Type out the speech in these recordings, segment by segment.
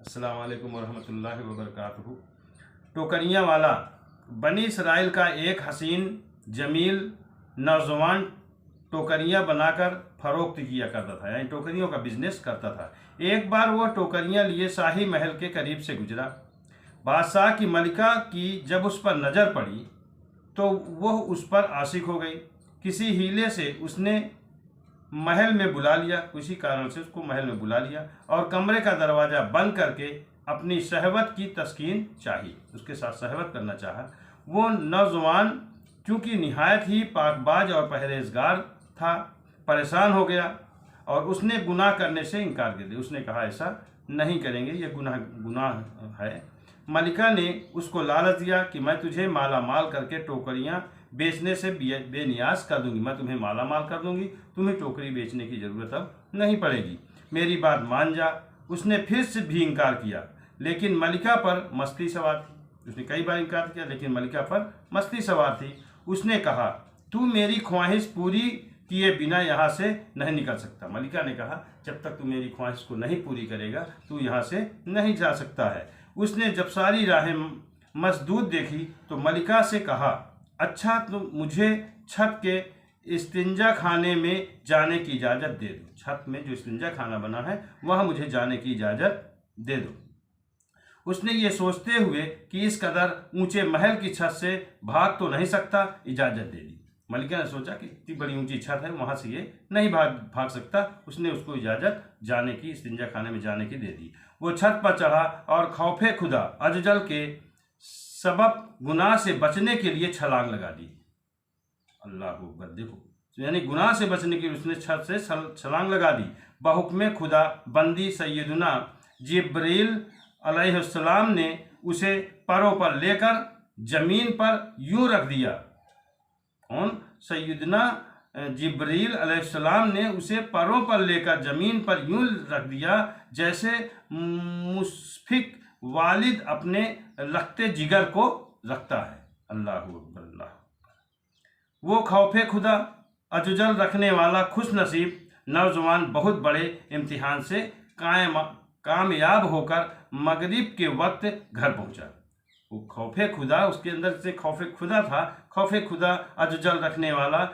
अस्सलाम वालेकुम वरहमतुल्लाहि वबरकातुहू। टोकरियाँ वाला बनी इसराइल का एक हसीन जमील नौजवान टोकरियाँ बनाकर फरोख्त किया करता था, यानी टोकरियों का बिजनेस करता था। एक बार वह टोकरियाँ लिए शाही महल के करीब से गुजरा। बादशाह की मलिका की जब उस पर नज़र पड़ी तो वह उस पर आशिक हो गई। किसी हीले से उसने महल में बुला लिया, किसी कारण से उसको महल में बुला लिया और कमरे का दरवाज़ा बंद करके अपनी शहवत की तस्कीन चाही, उसके साथ शहवत करना चाहा। वो नौजवान चूँकि निहायत ही पाकबाज और परहेजगार था, परेशान हो गया और उसने गुनाह करने से इनकार कर दिया। उसने कहा ऐसा नहीं करेंगे, ये गुनाह है। मलिका ने उसको लालच दिया कि मैं तुझे माला माल करके टोकरियाँ बेचने से बेनियाज कर दूंगी, मैं तुम्हें माला माल कर दूंगी, तुम्हें टोकरी बेचने की ज़रूरत अब नहीं पड़ेगी, मेरी बात मान जा। उसने फिर से भी इनकार किया, लेकिन मलिका पर मस्ती सवार थी। उसने कई बार इनकार किया, लेकिन मलिका पर मस्ती सवार थी। उसने कहा, तू मेरी ख्वाहिश पूरी किए बिना यहाँ से नहीं निकल सकता। मलिका ने कहा, जब तक तू मेरी ख्वाहिश को नहीं पूरी करेगा तू यहाँ से नहीं जा सकता है। उसने जब सारी राहें मसदूद देखी तो मलिका से कहा, अच्छा तो मुझे छत के इस्तिंजा खाने में जाने की इजाज़त दे दो। छत में जो इस्तिंजा खाना बना है वहाँ मुझे जाने की इजाज़त दे दो। उसने ये सोचते हुए कि इस कदर ऊंचे महल की छत से भाग तो नहीं सकता, इजाज़त दे दी। मलिका ने सोचा कि इतनी बड़ी ऊंची छत है, वहाँ से ये नहीं भाग सकता। उसने उसको इजाज़त जाने की, इस्तिंजा खाने में जाने की दे दी। वो छत पर चढ़ा और खौफे खुदा अजजल के सबब गुनाह से बचने के लिए छलांग लगा दी। अल्लाह अकबर, देखो, यानी गुनाह से बचने के लिए उसने छत से छलांग लगा दी। बहुक्मे खुदा बंदी सैयदना जिब्रील अलैहिस्सलाम ने उसे पैरों पर लेकर जमीन पर यूं रख दिया। कौन? सैयदना जिब्रील अलैहिस्सलाम ने उसे पैरों पर लेकर जमीन पर यूं रख दिया जैसे मुशफिक वालिद अपने लखते जिगर को रखता है। अल्लाह अकबर, अल्लाह। वो खौफे खुदा अजजल रखने वाला खुश नसीब नौजवान बहुत बड़े इम्तिहान से कामयाब होकर मगरिब के वक्त घर पहुंचा। वो खौफे खुदा, उसके अंदर से खौफे खुदा था। खौफे खुदा अजजल रखने वाला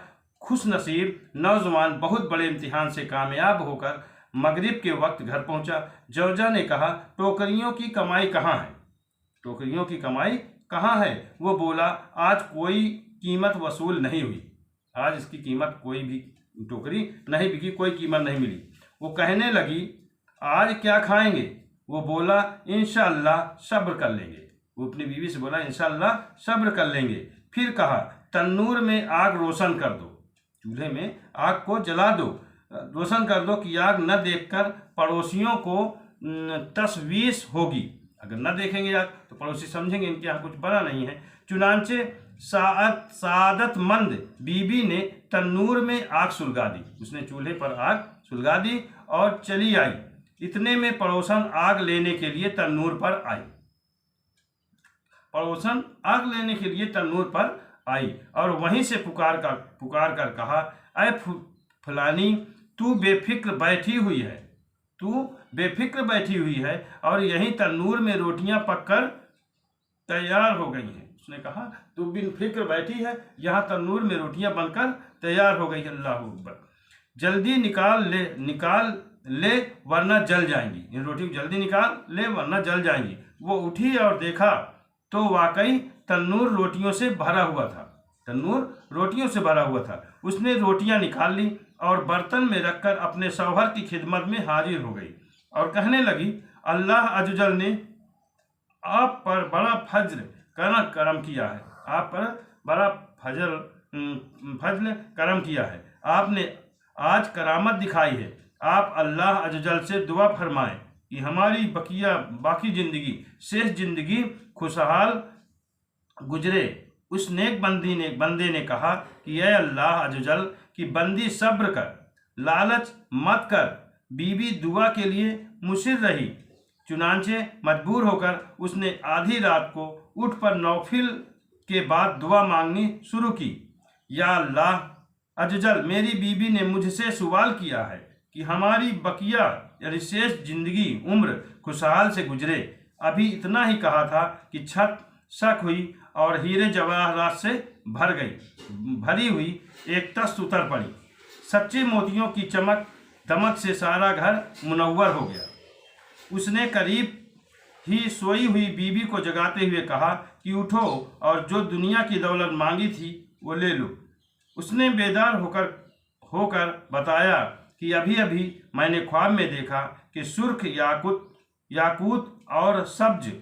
खुश नसीब नौजवान बहुत बड़े इम्तिहान से कामयाब होकर मगरिब के वक्त घर पहुंचा। जौजा ने कहा, टोकरियों की कमाई कहाँ है? टोकरियों की कमाई कहाँ है? वो बोला, आज कोई कीमत वसूल नहीं हुई, आज इसकी कीमत कोई भी टोकरी नहीं बिकी, कोई कीमत नहीं मिली। वो कहने लगी, आज क्या खाएंगे? वो बोला, इंशाअल्लाह सब्र कर लेंगे। वो अपनी बीवी से बोला, इंशाअल्लाह सब्र कर लेंगे। फिर कहा, तन्नूर में आग रोशन कर दो, चूल्हे में आग को जला दो, रोशन कर दो कि आग न देखकर पड़ोसियों को तशवीश होगी। अगर न देखेंगे आग तो पड़ोसी समझेंगे इनके यहाँ कुछ बड़ा नहीं है। चुनांचे सादतमंद बीबी ने तन्नूर में आग सुलगा दी। उसने चूल्हे पर आग सुलगा दी और चली आई। इतने में पड़ोसन आग लेने के लिए तन्नूर पर आई। पड़ोसन आग लेने के लिए तन्नूर पर आई और वहीं से पुकार कर कहा, अय फलानी, तू बेफिक्र बैठी हुई है, तू बेफिक्र बैठी हुई है और यहीं तन्नूर में रोटियां पककर तैयार हो गई हैं। उसने कहा, तू बिन फिक्र बैठी है, यहाँ तन्नूर में रोटियां बनकर तैयार हो गई। अल्लाह अकबर, जल्दी निकाल ले वरना जल जाएंगी, इन रोटी को जल्दी निकाल ले वरना जल जाएंगी। वो उठी और देखा तो वाकई तन्नूर रोटियों से भरा हुआ था। तन्नूर रोटियों से भरा हुआ था। उसने रोटियां निकाल ली और बर्तन में रखकर अपने शौहर की खिदमत में हाजिर हो गई और कहने लगी, अल्लाह अजजल ने आप पर बड़ा फजल करम किया है, आप पर बड़ा फजल करम किया है। आपने आज करामत दिखाई है। आप अल्लाह अजजल से दुआ फरमाएं कि हमारी बाकी जिंदगी, शेष जिंदगी खुशहाल गुजरे। उस नेक बंदे ने कहा कि ऐ अल्लाह अजजल की बंदी, सब्र कर, लालच मत कर। बीबी दुआ के लिए मुसिर रही। चुनांचे मजबूर होकर उसने आधी रात को उठ पर नौफिल के बाद दुआ मांगनी शुरू की। या अल्लाह अजजल, मेरी बीबी ने मुझसे सवाल किया है कि हमारी बकिया यानी शेष जिंदगी उम्र खुशहाल से गुजरे। अभी इतना ही कहा था कि छत शक हुई और हीरे जवाहरात से भरी हुई एक तस्त उतर पड़ी। सच्चे मोतियों की चमक दमक से सारा घर मुनव्वर हो गया। उसने करीब ही सोई हुई बीबी को जगाते हुए कहा कि उठो और जो दुनिया की दौलत मांगी थी वो ले लो। उसने बेदार होकर बताया कि अभी अभी मैंने ख्वाब में देखा कि सुर्ख याकूत और सब्ज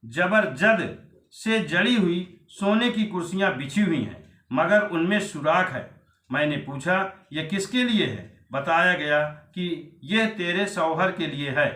जबरजद से जड़ी हुई सोने की कुर्सियां बिछी हुई हैं, मगर उनमें सुराख है। मैंने पूछा, यह किसके लिए है? बताया गया कि यह तेरे शौहर के लिए है।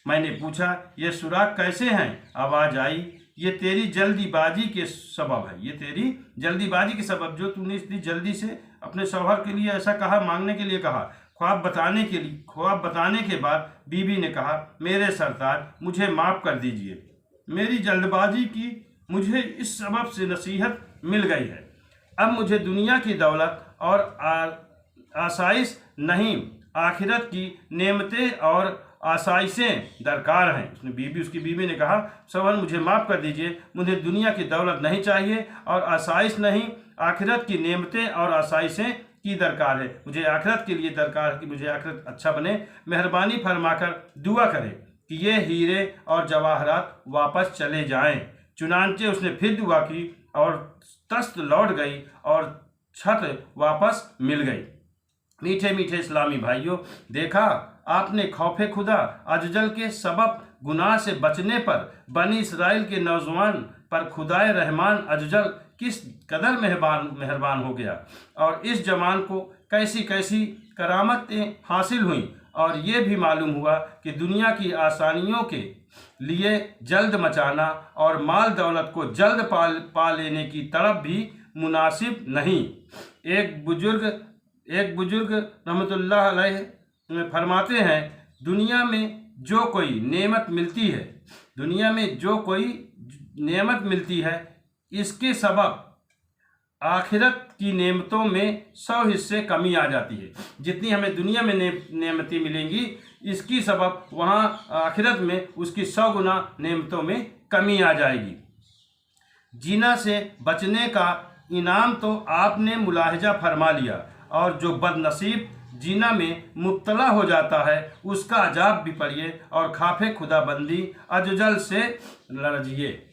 मैंने पूछा, यह सुराख कैसे हैं? आवाज़ आई, ये तेरी जल्दीबाजी के सबब है। ये तेरी जल्दीबाजी के सबब, जो तूने इतनी जल्दी से अपने शौहर के लिए ऐसा कहा, मांगने के लिए कहा। ख्वाब बताने के बाद बीबी ने कहा, मेरे सरताज, मुझे माफ़ कर दीजिए। मेरी जल्दबाजी की मुझे इस सबब से नसीहत मिल गई है। अब मुझे दुनिया की दौलत और आसाइश नहीं, आखिरत की नेमतें और आसाइशें दरकार हैं। उसकी बीवी ने कहा, शौहर मुझे माफ़ कर दीजिए, मुझे दुनिया की दौलत नहीं चाहिए और आसाइश नहीं, आखिरत की नेमतें और आसाइशें की दरकार है। मुझे आखिरत के लिए दरकार है कि मुझे आखिरत अच्छा बने। मेहरबानी फरमाकर दुआ करें कि ये हीरे और जवाहरात वापस चले जाएं। चुनांचे उसने फिर दुआ की और तस्त लौट गई और छत वापस मिल गई। मीठे मीठे इस्लामी भाइयों, देखा आपने खौफे खुदा अजजल के सबब गुनाह से बचने पर बनी इसराइल के नौजवान पर खुदाए रहमान अजजल किस कदर मेहरबान हो गया और इस जवान को कैसी कैसी करामतें हासिल हुई। और ये भी मालूम हुआ कि दुनिया की आसानियों के लिए जल्द मचाना और माल दौलत को जल्द पा लेने की तड़प भी मुनासिब नहीं। एक बुजुर्ग रहमतुल्लाह अलैह फरमाते हैं, दुनिया में जो कोई नेमत मिलती है इसके सबब आखिरत की नेमतों में 100 हिस्से कमी आ जाती है। जितनी हमें दुनिया में नेमतें मिलेंगी, इसकी सबब वहाँ आखिरत में उसकी 100 गुना नेमतों में कमी आ जाएगी। जीना से बचने का इनाम तो आपने मुलाहिजा फरमा लिया, और जो बदनसीब जीना में मुब्तला हो जाता है उसका अजाब भी पढ़िए और खाफे खुदाबंदी अजजल से लरजिए।